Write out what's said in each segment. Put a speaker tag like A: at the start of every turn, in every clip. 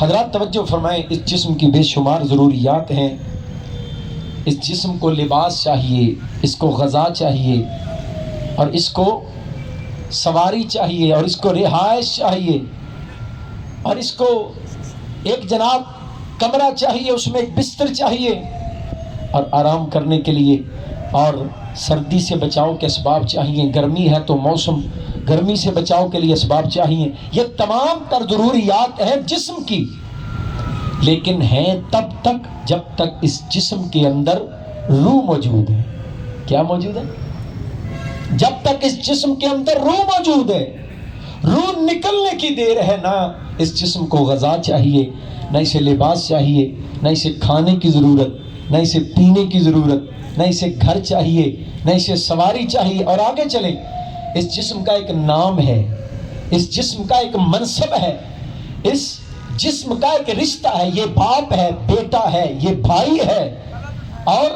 A: حضرات توجہ فرمائیں، اس جسم کی بے شمار ضروریات ہیں. اس جسم کو لباس چاہیے، اس کو غذا چاہیے، اور اس کو سواری چاہیے، اور اس کو رہائش چاہیے، اور اس کو ایک جناب کمرہ چاہیے، اس میں ایک بستر چاہیے، اور آرام کرنے کے لیے اور سردی سے بچاؤ کے اسباب چاہیے. گرمی ہے تو موسم گرمی سے بچاؤ کے لیے اسباب چاہیے. یہ تمام تر ضروریات ہیں جسم کی، لیکن ہیں تب تک جب تک اس جسم کے اندر روح موجود ہے. کیا موجود ہے؟ جب تک اس جسم کے اندر روح موجود ہے. روح نکلنے کی دیر ہے، نہ اس جسم کو غذا چاہیے، نہ اسے لباس چاہیے، نہ اسے کھانے کی ضرورت، نہ اسے پینے کی ضرورت، نہ اسے گھر چاہیے، نہ اسے سواری چاہیے. اور آگے چلیں، اس جسم کا ایک نام ہے، اس جسم کا ایک منصب ہے، اس جسم کا ایک رشتہ ہے. یہ باپ ہے، بیٹا ہے، یہ بھائی ہے، اور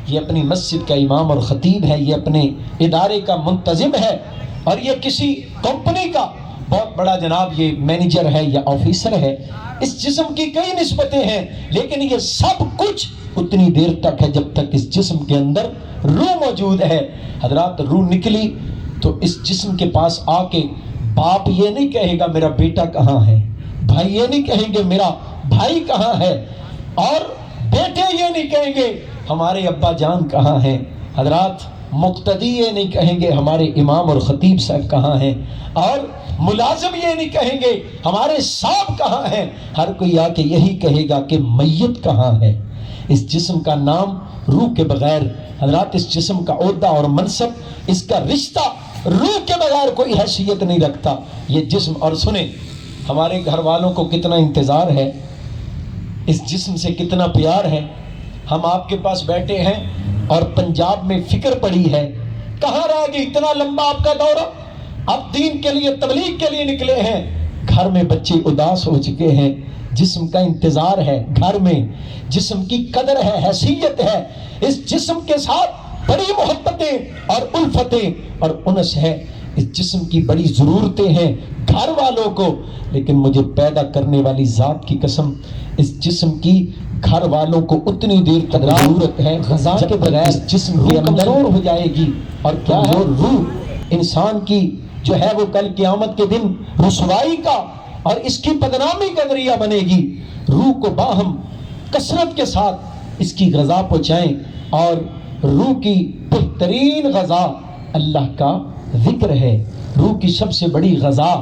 A: یہ اپنی مسجد کا امام اور خطیب ہے، یہ اپنے ادارے کا منتظم ہے، اور یہ کسی کمپنی کا بہت بڑا جناب یہ مینیجر ہے یا آفیسر ہے. اس جسم کی کئی نسبتیں ہیں، لیکن یہ سب کچھ اتنی دیر تک ہے جب تک اس جسم کے اندر روح موجود ہے. حضرات روح نکلی تو اس جسم کے پاس آ کے باپ یہ نہیں کہے گا میرا بیٹا کہاں ہے، بھائی یہ نہیں کہیں گے میرا بھائی کہاں ہے، اور بیٹے یہ نہیں کہیں گے ہمارے ابا جان کہاں ہیں. حضرات مقتدی یہ نہیں کہیں گے ہمارے امام اور خطیب صاحب کہاں ہیں، اور ملازم یہ نہیں کہیں گے ہمارے صاحب کہاں ہیں. ہر کوئی آ کے یہی کہے گا کہ میت کہاں ہے. اس جسم کا نام روح کے بغیر، حضرات اس جسم کا عہدہ اور منصب، اس کا رشتہ روح کے بغیر کوئی حیثیت نہیں رکھتا یہ جسم. اور سنیں، ہمارے گھر والوں کو کتنا انتظار ہے، اس جسم سے کتنا پیار ہے. ہم آپ کے پاس بیٹھے ہیں اور پنجاب میں فکر پڑی ہے، کہاں رہ گئی اتنا لمبا آپ کا دورہ، اب دین کے لیے تبلیغ کے لیے نکلے ہیں. گھر میں بچے اداس ہو چکے ہیں، جسم کا انتظار ہے، گھر میں جسم کی قدر ہے، حیثیت ہے. اس جسم کے ساتھ بڑی محبتیں اور الفتیں اور انس ہے. اس جسم کی بڑی ضرورتیں ہیں گھر والوں کو، لیکن مجھے پیدا کرنے والی ذات کی قسم، اس جسم کی گھر والوں کو اتنی دیر تک ضرورت ہے غذا کے بغیر اس جسم کے اندر کمزور ہو جائے گی. اور کیا ہے روح انسان کی جو ہے وہ کل قیامت کے دن رسوائی کا اور اس کی بدنامی کا ذریعہ بنے گی. روح کو باہم کثرت کے ساتھ اس کی غذا پہنچائیں، اور روح کی بہترین غذا اللہ کا ذکر ہے. روح کی سب سے بڑی غذا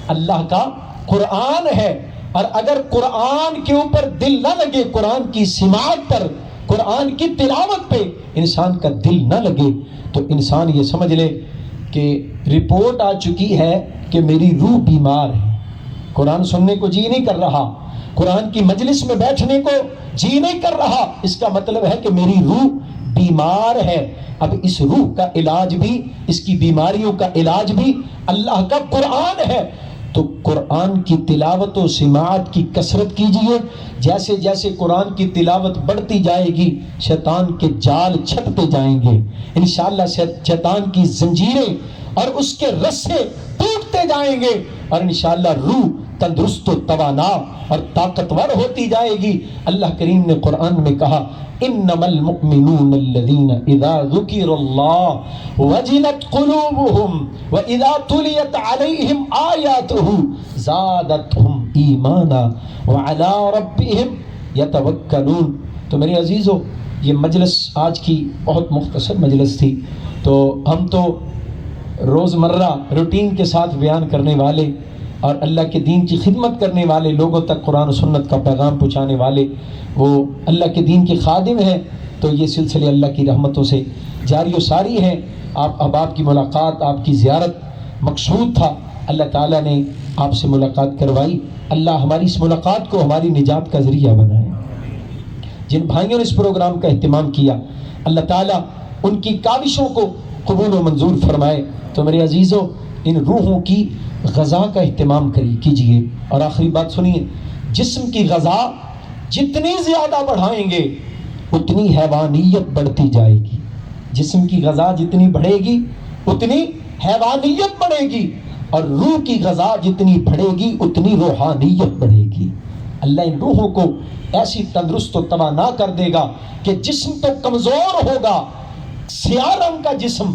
A: اللہ کا قرآن ہے. اور اگر قرآن کے اوپر دل نہ لگے، قرآن کی سماعت پر، قرآن کی تلاوت پہ انسان کا دل نہ لگے، تو انسان یہ سمجھ لے کہ رپورٹ آ چکی ہے کہ میری روح بیمار ہے. قرآن سننے کو جی نہیں کر رہا، قرآن کی مجلس میں بیٹھنے کو جی نہیں کر رہا، اس کا مطلب ہے کہ میری روح بیمار ہے. اب اس روح کا علاج بھی، اس کی بیماریوں کا علاج بھی اللہ کا قرآن ہے. تو قرآن کی تلاوت و سماعت کی کثرت کیجئے. جیسے جیسے قرآن کی تلاوت بڑھتی جائے گی، شیطان کے جال چھٹتے جائیں گے انشاءاللہ. شیطان کی زنجیریں اور اس کے رسے ٹوٹتے جائیں گے، اور انشاءاللہ روح تندرست و توانا اور طاقتور ہوتی جائے گی. اللہ کریم نے قرآن میں کہا انما المؤمنون الذين اذا ذكر الله وجلت قلوبهم واذا تليت عليهم آياته زادتهم ایمانا وعلى ربهم يتوکلون. تو میرے عزیزو، یہ مجلس آج کی بہت مختصر مجلس تھی، تو ہم تو روزمرہ روٹین کے ساتھ بیان کرنے والے اور اللہ کے دین کی خدمت کرنے والے، لوگوں تک قرآن و سنت کا پیغام پہنچانے والے، وہ اللہ کے دین کے خادم ہیں. تو یہ سلسلے اللہ کی رحمتوں سے جاری و ساری ہیں. اب آپ کی ملاقات، آپ کی زیارت مقصود تھا، اللہ تعالیٰ نے آپ سے ملاقات کروائی. اللہ ہماری اس ملاقات کو ہماری نجات کا ذریعہ بنائے. جن بھائیوں نے اس پروگرام کا اہتمام کیا، اللہ تعالیٰ ان کی کاوشوں کو قبول و منظور فرمائے. تو میرے عزیزو، ان روحوں کی غذا کا اہتمام کیجئے. اور آخری بات سنیے، جسم کی غذا جتنی زیادہ بڑھائیں گے اتنی حیوانیت بڑھتی جائے گی. جسم کی غذا جتنی بڑھے گی اتنی حیوانیت بڑھے گی، اور روح کی غذا جتنی بڑھے گی اتنی روحانیت بڑھے گی. اللہ ان روحوں کو ایسی تندرست و توانا کر دے گا کہ جسم تو کمزور ہوگا، سیاہ رنگ کا جسم،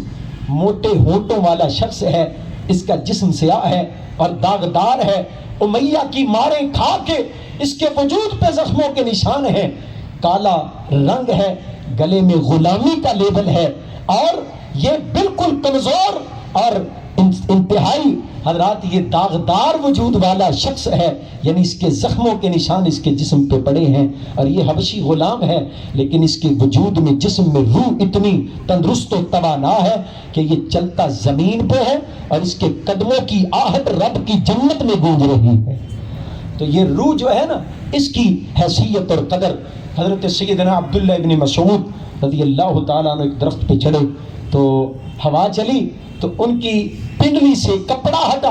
A: موٹے ہونٹوں والا شخص ہے، اس کا جسم سیاہ ہے اور داغدار ہے، امیہ کی ماریں کھا کے اس کے وجود پہ زخموں کے نشان ہیں، کالا رنگ ہے، گلے میں غلامی کا لیبل ہے، اور یہ بالکل کمزور اور انتہائی حضرات یہ داغدار وجود والا شخص ہے، یعنی اس کے زخموں کے نشان اس کے جسم پہ پڑے ہیں، اور یہ حبشی غلام ہے، لیکن اس کے وجود میں جسم میں روح اتنی تندرست و توانا ہے کہ یہ چلتا زمین پہ ہے اور اس کے قدموں کی آہٹ رب کی جنت میں گونج رہی ہے۔ تو یہ روح جو ہے نا، اس کی حیثیت اور قدر، حضرت سیدنا عبداللہ ابن مسعود رضی اللہ تعالیٰ عنہ ایک درخت پہ چڑھے تو ہوا چلی تو ان کی پنڈلی سے کپڑا ہٹا،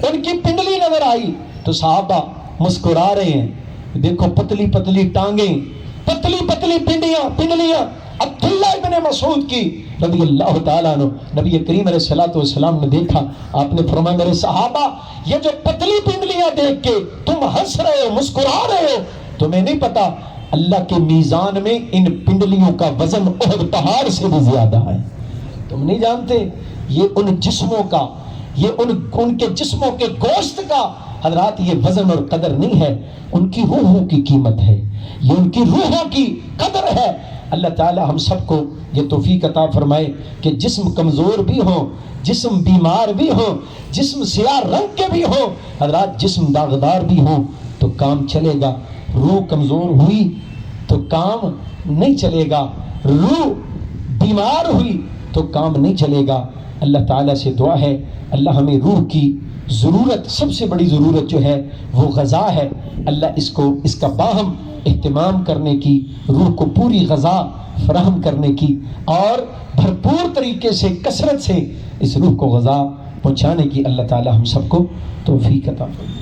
A: ان کی پنڈلی نظر آئی تو صحابہ مسکرا رہے ہیں، دیکھو پتلی پتلی ٹانگیں، پتلی پتلی پنڈلیاں عبداللہ ابن مسعود کی رضی اللہ تعالیٰ عنہ۔ نبی کریم علیہ السلام نے دیکھا، آپ نے فرمایا میرے صحابہ یہ جو پتلی پنڈلیاں دیکھ کے تم ہنس رہے ہو، مسکرا رہے ہو، تمہیں نہیں پتا اللہ کے میزان میں ان پنڈلیوں کا وزن احد پہاڑ سے بھی زیادہ ہے۔ تم نہیں جانتے یہ ان جسموں کا، یہ ان کے جسموں کے گوشت کا حضرات یہ وزن اور قدر نہیں ہے، ان کی روحوں کی قیمت ہے، یہ ان کی روحوں کی قدر ہے۔ اللہ تعالی ہم سب کو یہ توفیق عطا فرمائے کہ جسم کمزور بھی ہوں، جسم بیمار بھی ہوں، جسم سیاہ رنگ کے بھی ہوں، حضرات جسم داغدار بھی ہوں تو کام چلے گا۔ روح کمزور ہوئی تو کام نہیں چلے گا، روح بیمار ہوئی تو کام نہیں چلے گا۔ اللہ تعالیٰ سے دعا ہے اللہ ہمیں روح کی ضرورت، سب سے بڑی ضرورت جو ہے وہ غذا ہے، اللہ اس کا باہم اہتمام کرنے کی، روح کو پوری غذا فراہم کرنے کی اور بھرپور طریقے سے کثرت سے اس روح کو غذا پہنچانے کی اللہ تعالیٰ ہم سب کو توفیق عطا فرمائے۔